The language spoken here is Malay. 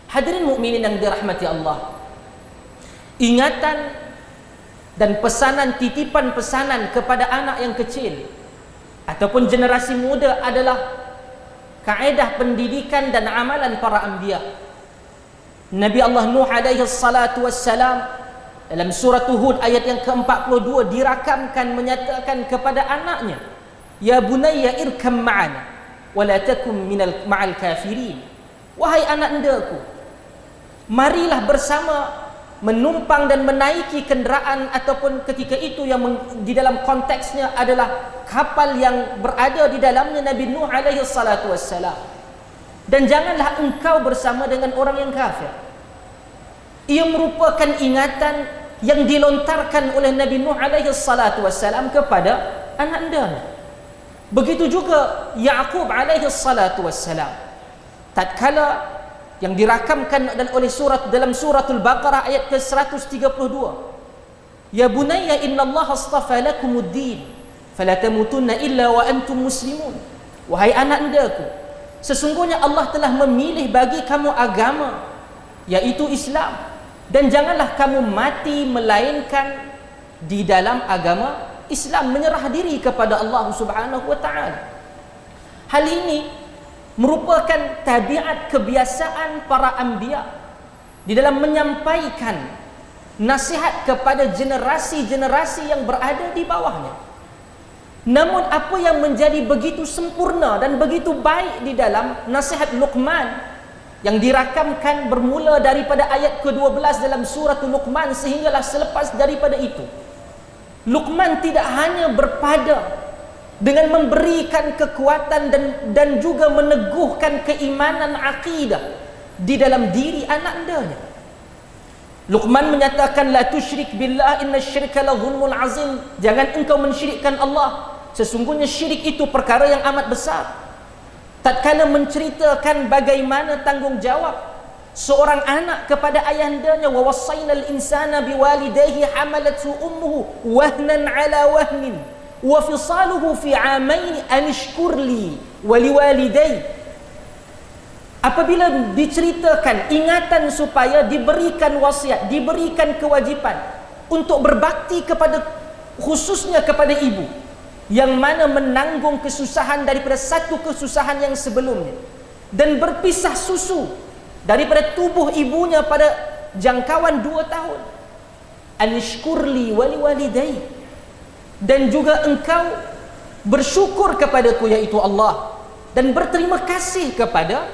Hadirin mukminin yang dirahmati Allah, ingatan dan pesanan, titipan pesanan kepada anak yang kecil ataupun generasi muda adalah kaedah pendidikan dan amalan para anbiya. Nabi Allah Nuh alaihi salatu wassalam dalam surah Hud ayat yang ke-42 dirakamkan menyatakan kepada anaknya, ya bunayya irkam ma'ana wa la takum ma'al kafirin. Wahai anak endaku, marilah bersama menumpang dan menaiki kenderaan, ataupun ketika itu yang di dalam konteksnya adalah kapal yang berada di dalamnya Nabi Nuh alaihi salatu wassalam. Dan janganlah engkau bersama dengan orang yang kafir. Ia merupakan ingatan yang dilontarkan oleh Nabi Nuh alaihi salatu wassalam kepada anak andanya. Begitu juga Yaqub alaihi salatu wassalam, tatkala yang dirakamkan oleh dalam suratul Baqarah ayat ke-132, ya bunayya innallaha astafa lakumuddin fala tamutunna illa wa antum muslimun. Wahai anak andaku, sesungguhnya Allah telah memilih bagi kamu agama, yaitu Islam, dan janganlah kamu mati melainkan di dalam agama Islam, menyerah diri kepada Allah Subhanahu wa taala. Hal ini merupakan tabiat kebiasaan para anbiya di dalam menyampaikan nasihat kepada generasi-generasi yang berada di bawahnya. Namun apa yang menjadi begitu sempurna dan begitu baik di dalam nasihat Luqman yang dirakamkan bermula daripada ayat ke-12 dalam surah Luqman sehinggalah selepas daripada itu, Luqman tidak hanya berpada dengan memberikan kekuatan dan juga meneguhkan keimanan akidah di dalam diri anak andanya. Luqman menyatakan, la tusyrik billah inna syirka la zulmun azim. Jangan engkau mensyirikkan Allah, sesungguhnya syirik itu perkara yang amat besar. Tatkala menceritakan bagaimana tanggungjawab seorang anak kepada ayandanya, wa wassaynal insana biwalidayhi hamalathu ummuhu wahnan ala wahnin wa fisaluhu fi 'amain an ishkur li wa liwalidayya. Apabila diceritakan ingatan supaya diberikan wasiat, diberikan kewajipan untuk berbakti kepada, khususnya kepada ibu yang mana menanggung kesusahan daripada satu kesusahan yang sebelumnya, dan berpisah susu daripada tubuh ibunya pada jangkauan 2 tahun. An ishkur li wa liwalidayya, dan juga engkau bersyukur kepadaku, yaitu Allah, dan berterima kasih kepada